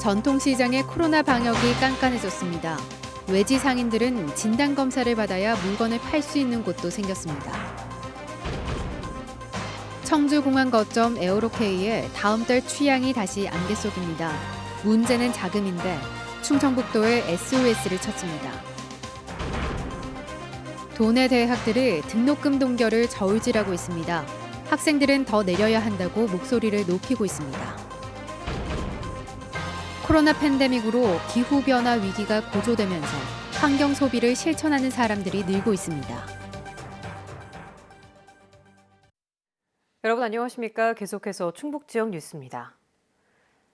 전통시장의 코로나 방역이 깐깐해졌습니다. 외지 상인들은 진단검사를 받아야 물건을 팔 수 있는 곳도 생겼습니다. 청주공항 거점 에어로케이에 다음 달 취향이 다시 안개 속입니다. 문제는 자금인데 충청북도에 SOS를 쳤습니다. 도내 대학들의 등록금 동결을 저울질하고 있습니다. 학생들은 더 내려야 한다고 목소리를 높이고 있습니다. 코로나 팬데믹으로 기후변화 위기가 고조되면서 환경 소비를 실천하는 사람들이 늘고 있습니다. 여러분 안녕하십니까? 계속해서 충북 지역 뉴스입니다.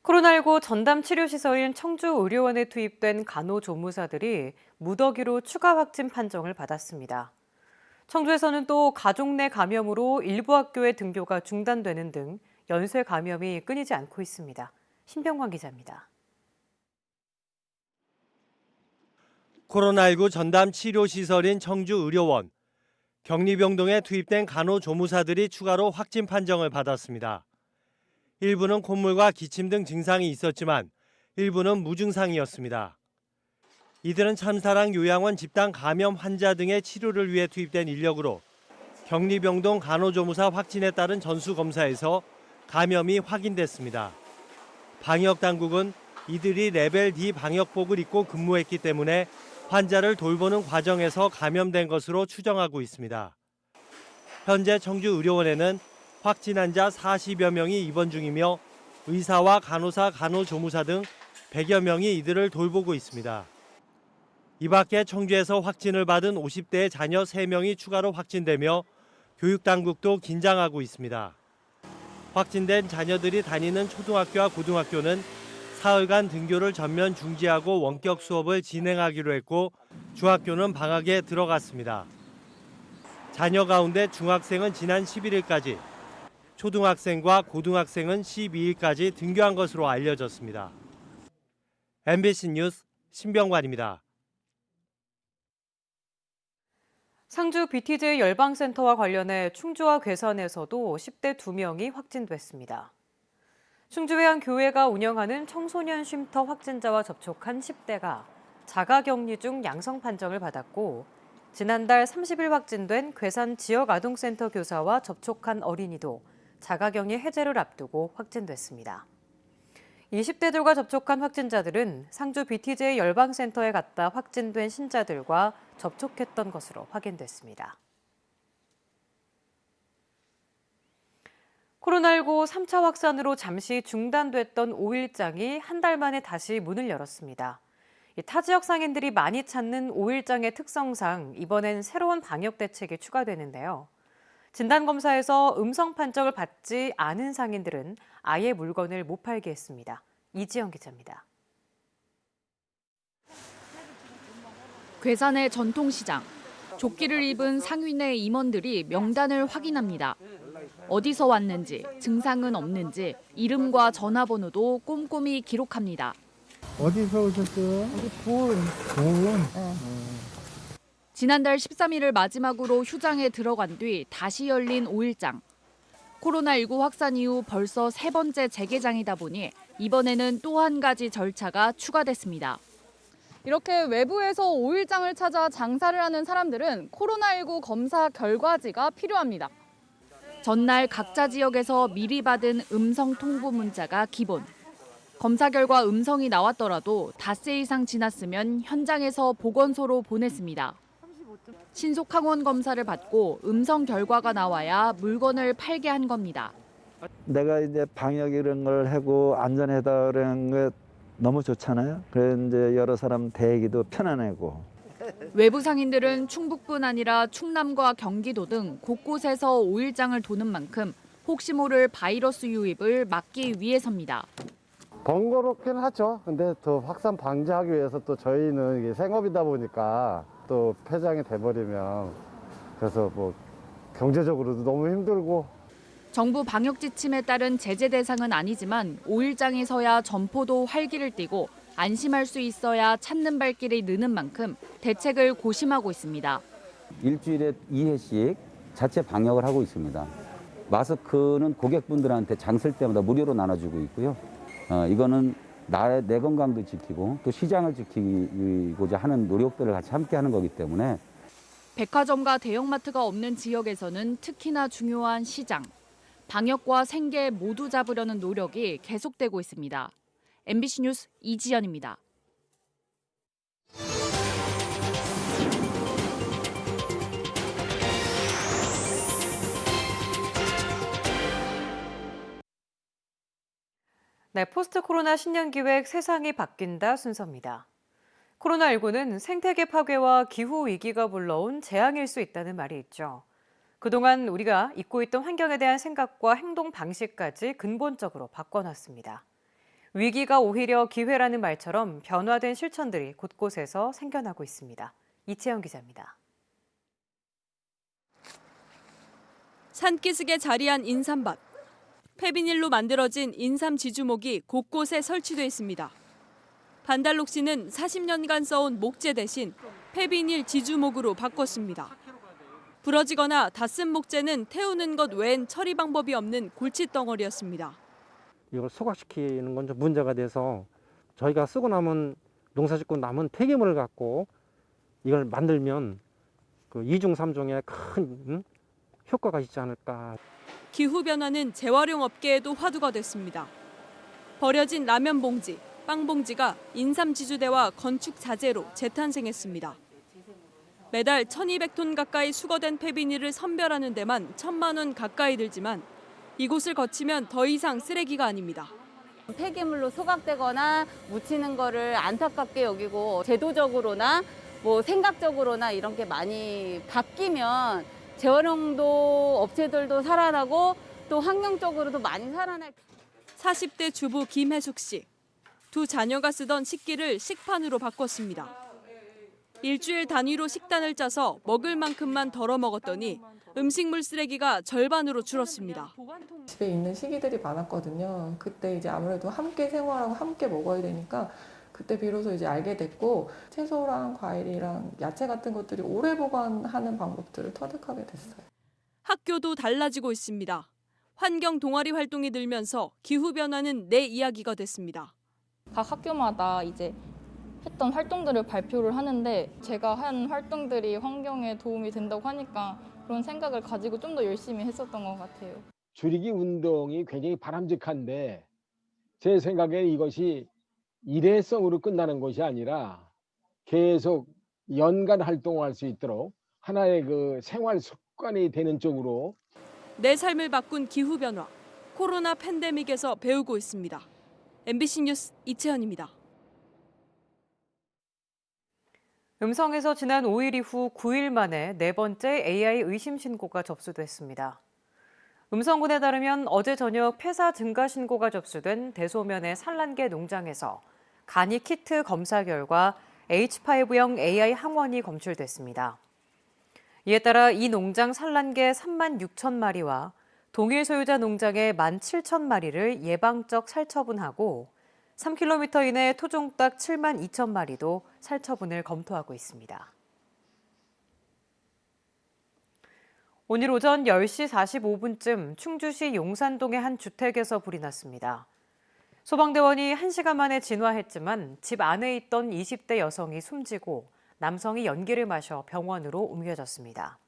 코로나19 전담 치료시설인 청주의료원에 투입된 간호조무사들이 무더기로 추가 확진 판정을 받았습니다. 청주에서는 또 가족 내 감염으로 일부 학교의 등교가 중단되는 등 연쇄 감염이 끊이지 않고 있습니다. 신병관 기자입니다. 코로나19 전담 치료시설인 청주의료원. 격리병동에 투입된 간호조무사들이 추가로 확진 판정을 받았습니다. 일부는 콧물과 기침 등 증상이 있었지만 일부는 무증상이었습니다. 이들은 참사랑 요양원 집단 감염 환자 등의 치료를 위해 투입된 인력으로 격리병동 간호조무사 확진에 따른 전수검사에서 감염이 확인됐습니다. 방역당국은 이들이 레벨 D 방역복을 입고 근무했기 때문에 환자를 돌보는 과정에서 감염된 것으로 추정하고 있습니다. 현재 청주의료원에는 확진 환자 40여 명이 입원 중이며 의사와 간호사, 간호조무사 등 100여 명이 이들을 돌보고 있습니다. 이 밖에 청주에서 확진을 받은 50대의 자녀 3명이 추가로 확진되며 교육당국도 긴장하고 있습니다. 확진된 자녀들이 다니는 초등학교와 고등학교는 사흘간 등교를 전면 중지하고 원격 수업을 진행하기로 했고 중학교는 방학에 들어갔습니다. 자녀 가운데 중학생은 지난 11일까지, 초등학생과 고등학생은 12일까지 등교한 것으로 알려졌습니다. MBC 뉴스 신병관입니다. 상주 BTJ 열방센터와 관련해 충주와 괴산에서도 10대 2명이 확진됐습니다. 충주의 한 교회가 운영하는 청소년 쉼터 확진자와 접촉한 10대가 자가격리 중 양성 판정을 받았고 지난달 30일 확진된 괴산 지역아동센터 교사와 접촉한 어린이도 자가격리 해제를 앞두고 확진됐습니다. 20대들과 접촉한 확진자들은 상주 BTJ 열방센터에 갔다 확진된 신자들과 접촉했던 것으로 확인됐습니다. 코로나19 3차 확산으로 잠시 중단됐던 5일장이 한 달 만에 다시 문을 열었습니다. 타 지역 상인들이 많이 찾는 5일장의 특성상 이번엔 새로운 방역 대책이 추가되는데요. 진단검사에서 음성 판정을 받지 않은 상인들은 아예 물건을 못 팔게 했습니다. 이지영 기자입니다. 괴산의 전통시장. 조끼를 입은 상인의 임원들이 명단을 확인합니다. 어디서 왔는지, 증상은 없는지, 이름과 전화번호도 꼼꼼히 기록합니다. 어디서 오셨어요? 우리 보은. 지난달 13일을 마지막으로 휴장에 들어간 뒤 다시 열린 5일장. 코로나19 확산 이후 벌써 세 번째 재개장이다 보니 이번에는 또 한 가지 절차가 추가됐습니다. 이렇게 외부에서 5일장을 찾아 장사를 하는 사람들은 코로나19 검사 결과지가 필요합니다. 전날 각자 지역에서 미리 받은 음성 통보 문자가 기본. 검사 결과 음성이 나왔더라도 닷새 이상 지났으면 현장에서 보건소로 보냈습니다. 신속 항원 검사를 받고 음성 결과가 나와야 물건을 팔게 한 겁니다. 내가 이제 방역 이런 걸 하고 안전하다는 게 너무 좋잖아요. 그래서 이제 여러 사람 대기도 편안하고. 외부 상인들은 충북뿐 아니라 충남과 경기도 등 곳곳에서 5일장을 도는 만큼 혹시 모를 바이러스 유입을 막기 위해서입니다. 번거롭긴 하죠. 근데 더 확산 방지하기 위해서 또 저희는 이게 생업이다 보니까 또 폐장이 돼버리면 그래서 뭐 경제적으로도 너무 힘들고. 정부 방역 지침에 따른 제재 대상은 아니지만 5일장에서야 점포도 활기를 띠고 안심할 수 있어야 찾는 발길이 느는 만큼 대책을 고심하고 있습니다. 일주일에 2회씩 자체 방역을 하고 있습니다. 마스크는 고객분들한테 장 쓸 때마다 무료로 나눠주고 있고요. 이거는 내 건강도 지키고 또 시장을 지키고자 하는 노력들을 같이 함께 하는 거기 때문에 백화점과 대형마트가 없는 지역에서는 특히나 중요한 시장. 방역과 생계 모두 잡으려는 노력이 계속되고 있습니다. MBC 뉴스 이지연입니다. 네, 포스트 코로나 신년기획 세상이 바뀐다 순서입니다. 코로나19는 생태계 파괴와 기후 위기가 불러온 재앙일 수 있다는 말이 있죠. 그동안 우리가 잊고 있던 환경에 대한 생각과 행동 방식까지 근본적으로 바꿔놨습니다. 위기가 오히려 기회라는 말처럼 변화된 실천들이 곳곳에서 생겨나고 있습니다. 이채영 기자입니다. 산기슭에 자리한 인삼밭. 폐비닐로 만들어진 인삼 지주목이 곳곳에 설치돼 있습니다. 반달록 씨는 40년간 써온 목재 대신 폐비닐 지주목으로 바꿨습니다. 부러지거나 다 쓴 목재는 태우는 것 외엔 처리 방법이 없는 골칫덩어리였습니다. 이걸 소각시키는 건 좀 문제가 돼서 저희가 쓰고 남은 농사짓고 남은 폐기물을 갖고 이걸 만들면 그 이중 삼중에 큰 효과가 있지 않을까. 기후변화는 재활용 업계에도 화두가 됐습니다. 버려진 라면 봉지, 빵 봉지가 인삼 지주대와 건축 자재로 재탄생했습니다. 매달 1,200톤 가까이 수거된 폐비닐을 선별하는 데만 1,000만 원 가까이 들지만 이곳을 거치면 더 이상 쓰레기가 아닙니다. 폐기물로 소각되거나 묻히는 거를 안타깝게 여기고 제도적으로나 생각적으로나 이런 게 많이 바뀌면 재활용도 업체들도 살아나고 또 환경적으로도 많이 살아날. 40대 주부 김혜숙 씨. 두 자녀가 쓰던 식기를 식판으로 바꿨습니다. 일주일 단위로 식단을 짜서 먹을 만큼만 덜어 먹었더니 음식물 쓰레기가 절반으로 줄었습니다. 집에 있는 시기들이 많았거든요. 그때 이제 아무래도 함께 생활하고 함께 먹어야 되니까 그때 비로소 이제 알게 됐고 채소랑 과일이랑 야채 같은 것들이 오래 보관하는 방법들을 터득하게 됐어요. 학교도 달라지고 있습니다. 환경 동아리 활동이 늘면서 기후변화는 내 이야기가 됐습니다. 각 학교마다 이제 했던 활동들을 발표를 하는데 제가 한 활동들이 환경에 도움이 된다고 하니까 그런 생각을 가지고 좀 더 열심히 했었던 것 같아요. 줄이기 운동이 굉장히 바람직한데 제 생각에 이것이 일회성으로 끝나는 것이 아니라 계속 연간 활동할 수 있도록 하나의 그 생활 습관이 되는 쪽으로 내 삶을 바꾼 기후변화, 코로나 팬데믹에서 배우고 있습니다. MBC 뉴스 이채연입니다. 음성에서 지난 5일 이후 9일 만에 네 번째 AI 의심 신고가 접수됐습니다. 음성군에 따르면 어제 저녁 폐사 증가 신고가 접수된 대소면의 산란계 농장에서 간이 키트 검사 결과 H5형 AI 항원이 검출됐습니다. 이에 따라 이 농장 산란계 3만 6천 마리와 동일 소유자 농장의 1만 7천 마리를 예방적 살처분하고 3km 이내 토종닭 7만 2천 마리도 살처분을 검토하고 있습니다. 오늘 오전 10시 45분쯤 충주시 용산동의 한 주택에서 불이 났습니다. 소방대원이 1시간 만에 진화했지만 집 안에 있던 20대 여성이 숨지고 남성이 연기를 마셔 병원으로 옮겨졌습니다.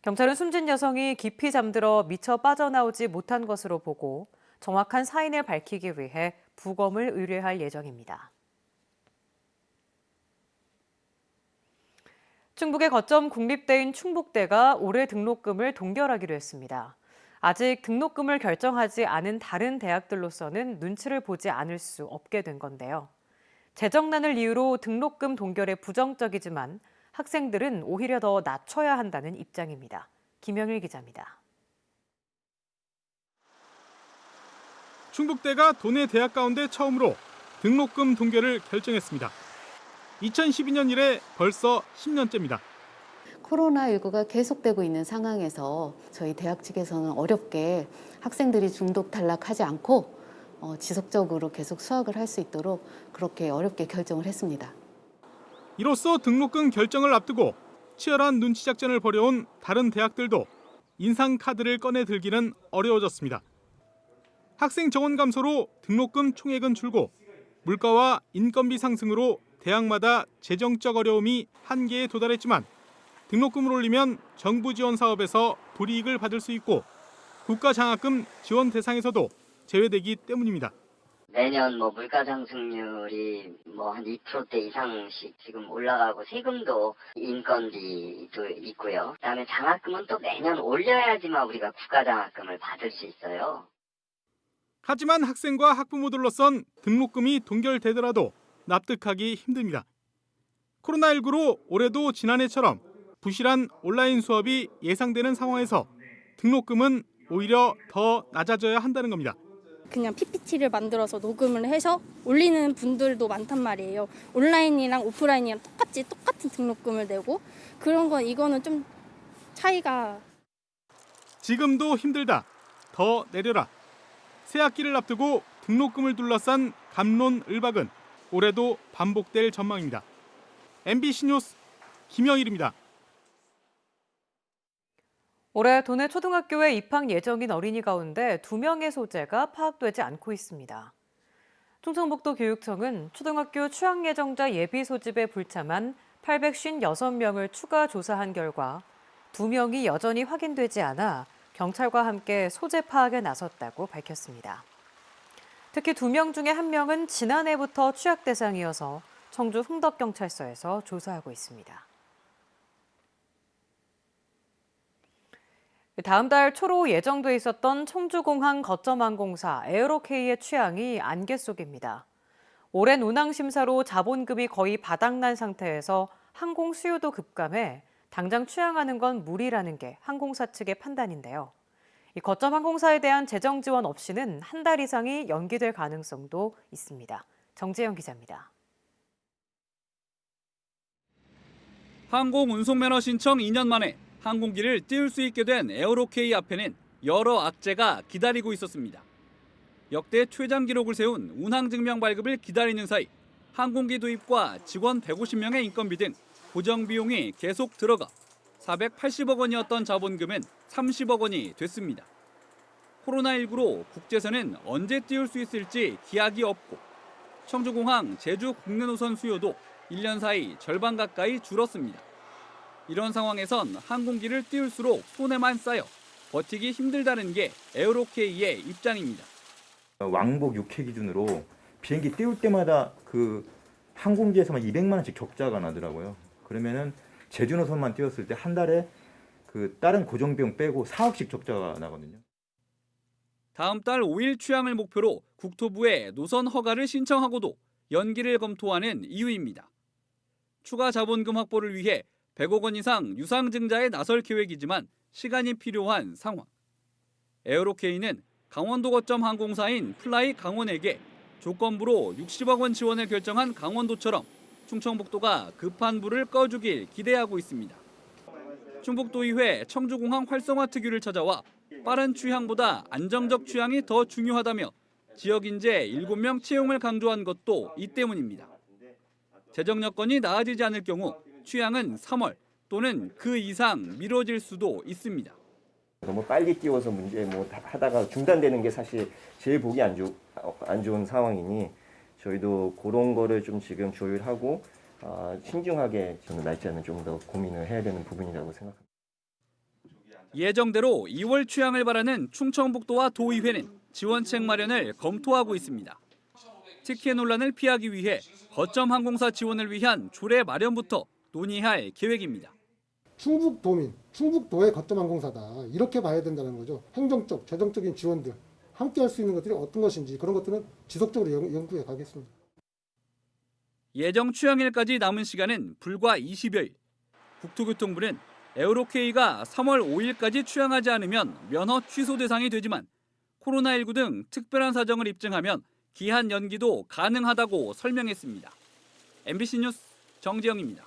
경찰은 숨진 여성이 깊이 잠들어 미처 빠져나오지 못한 것으로 보고 정확한 사인을 밝히기 위해 부검을 의뢰할 예정입니다. 충북의 거점 국립대인 충북대가 올해 등록금을 동결하기로 했습니다. 아직 등록금을 결정하지 않은 다른 대학들로서는 눈치를 보지 않을 수 없게 된 건데요. 재정난을 이유로 등록금 동결에 부정적이지만 학생들은 오히려 더 낮춰야 한다는 입장입니다. 김영일 기자입니다. 충북대가 도내 대학 가운데 처음으로 등록금 동결을 결정했습니다. 2012년 이래 벌써 10년째입니다. 코로나19가 계속되고 있는 상황에서 저희 대학 측에서는 어렵게 학생들이 중독 탈락하지 않고 지속적으로 계속 수학을 할 수 있도록 그렇게 어렵게 결정을 했습니다. 이로써 등록금 결정을 앞두고 치열한 눈치 작전을 벌여온 다른 대학들도 인상카드를 꺼내 들기는 어려워졌습니다. 학생 정원 감소로 등록금 총액은 줄고 물가와 인건비 상승으로 대학마다 재정적 어려움이 한계에 도달했지만 등록금을 올리면 정부 지원 사업에서 불이익을 받을 수 있고 국가 장학금 지원 대상에서도 제외되기 때문입니다. 매년 물가 상승률이 한 2%대 이상씩 지금 올라가고 세금도 인건비도 있고요. 그다음에 장학금은 또 매년 올려야지만 우리가 국가 장학금을 받을 수 있어요. 하지만 학생과 학부모들로선 등록금이 동결되더라도 납득하기 힘듭니다. 코로나19로 올해도 지난해처럼 부실한 온라인 수업이 예상되는 상황에서 등록금은 오히려 더 낮아져야 한다는 겁니다. 그냥 PPT를 만들어서 녹음을 해서 올리는 분들도 많단 말이에요. 온라인이랑 오프라인이랑 똑같은 등록금을 내고 이거는 좀 차이가. 지금도 힘들다. 더 내려라. 새 학기를 앞두고 등록금을 둘러싼 갑론을박은 올해도 반복될 전망입니다. MBC 뉴스 김영일입니다. 올해 도내 초등학교에 입학 예정인 어린이 가운데 2명의 소재가 파악되지 않고 있습니다. 충청북도 교육청은 초등학교 취학 예정자 예비 소집에 불참한 856명을 추가 조사한 결과 2명이 여전히 확인되지 않아 경찰과 함께 소재 파악에 나섰다고 밝혔습니다. 특히 2명 중에 1명은 지난해부터 취약 대상이어서 청주 흥덕경찰서에서 조사하고 있습니다. 다음 달 초로 예정돼 있었던 청주공항 거점항공사 에어로K의 취항이 안개 속입니다. 오랜 운항 심사로 자본금이 거의 바닥난 상태에서 항공 수요도 급감해 당장 취항하는 건 무리라는 게 항공사 측의 판단인데요. 이 거점항공사에 대한 재정 지원 없이는 한 달 이상이 연기될 가능성도 있습니다. 정재영 기자입니다. 항공 운송 매너 신청 2년 만에 항공기를 띄울 수 있게 된 에어로K 앞에는 여러 악재가 기다리고 있었습니다. 역대 최장 기록을 세운 운항증명 발급을 기다리는 사이 항공기 도입과 직원 150명의 인건비 등 고정 비용이 계속 들어가 480억 원이었던 자본금은 30억 원이 됐습니다. 코로나19로 국제선은 언제 띄울 수 있을지 기약이 없고 청주공항 제주 국내 노선 수요도 1년 사이 절반 가까이 줄었습니다. 이런 상황에선 항공기를 띄울수록 손해만 쌓여 버티기 힘들다는 게 에어로K의 입장입니다. 왕복 6회 기준으로 비행기 띄울 때마다 그 항공기에서만 200만 원씩 적자가 나더라고요. 그러면은 제주 노선만 띄웠을 때 한 달에 그 다른 고정 비용 빼고 4억씩 적자가 나거든요. 다음 달 5일 취항을 목표로 국토부에 노선 허가를 신청하고도 연기를 검토하는 이유입니다. 추가 자본금 확보를 위해 100억 원 이상 유상증자에 나설 계획이지만 시간이 필요한 상황. 에어로K는 강원도 거점 항공사인 플라이 강원에게 조건부로 60억 원 지원을 결정한 강원도처럼 충청북도가 급한 불을 꺼주길 기대하고 있습니다. 충북도의회 청주공항 활성화 특위를 찾아와 빠른 취항보다 안정적 취항이 더 중요하다며 지역 인재 7명 채용을 강조한 것도 이 때문입니다. 재정 여건이 나아지지 않을 경우 취항은 3월 또는 그 이상 미뤄질 수도 있습니다. 너무 빨리 띄워서 문제 하다가 중단되는 게 사실 제일 보기 안 좋은 상황이니 저희도 그런 거를 좀 지금 조율하고 신중하게 저는 날짜는 좀 더 고민을 해야 되는 부분이라고 생각합니다. 예정대로 2월 취항을 바라는 충청북도와 도의회는 지원책 마련을 검토하고 있습니다. 특혜 논란을 피하기 위해 거점 항공사 지원을 위한 조례 마련부터 논의할 계획입니다. 충북도민, 충북도의 거점 항공사다. 이렇게 봐야 된다는 거죠. 행정적, 재정적인 지원들 함께 할 수 있는 것들이 어떤 것인지 그런 것들은 지속적으로 연구해 가겠습니다. 예정 취항일까지 남은 시간은 불과 20여일. 국토교통부는 에어로K가 3월 5일까지 취항하지 않으면 면허 취소 대상이 되지만 코로나19 등 특별한 사정을 입증하면 기한 연기도 가능하다고 설명했습니다. MBC 뉴스 정재영입니다.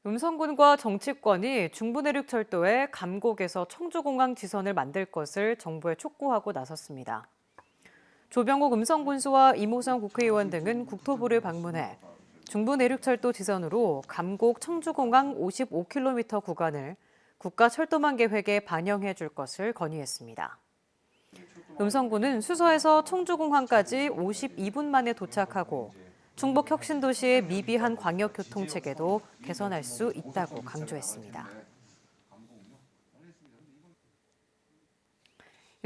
음성군과 정치권이 중부내륙철도에 감곡에서 청주공항 지선을 만들 것을 정부에 촉구하고 나섰습니다. 조병옥 음성군수와 이모성 국회의원 등은 국토부를 방문해 중부내륙철도 지선으로 감곡 청주공항 55km 구간을 국가철도망 계획에 반영해 줄 것을 건의했습니다. 음성군은 수서에서 청주공항까지 52분 만에 도착하고 충북 혁신도시의 미비한 광역교통체계도 개선할 수 있다고 강조했습니다.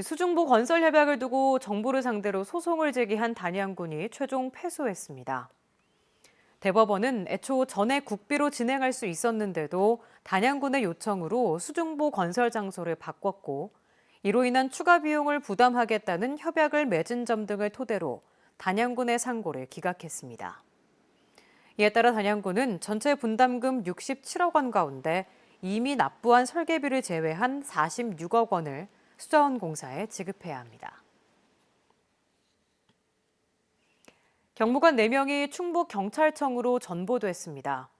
수중보 건설 협약을 두고 정부를 상대로 소송을 제기한 단양군이 최종 패소했습니다. 대법원은 애초 전액 국비로 진행할 수 있었는데도 단양군의 요청으로 수중보 건설 장소를 바꿨고 이로 인한 추가 비용을 부담하겠다는 협약을 맺은 점 등을 토대로 단양군의 상고를 기각했습니다. 이에 따라 단양군은 전체 분담금 67억 원 가운데 이미 납부한 설계비를 제외한 46억 원을 수자원공사에 지급해야 합니다. 경무관 4명이 충북경찰청으로 전보됐습니다.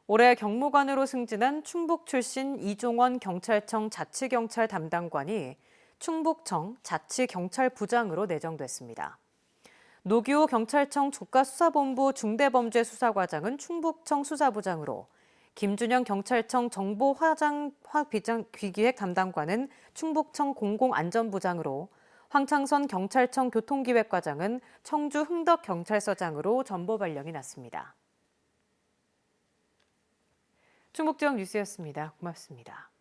올해 경무관으로 승진한 충북 출신 이종원 경찰청 자치경찰 담당관이 충북청 자치경찰부장으로 내정됐습니다. 노규호 경찰청 조가수사본부 중대범죄수사과장은 충북청 수사부장으로, 김준영 경찰청 정보기획 담당관은 충북청 공공안전부장으로, 황창선 경찰청 교통기획과장은 청주 흥덕경찰서장으로 전보 발령이 났습니다. 충북지역 뉴스였습니다. 고맙습니다.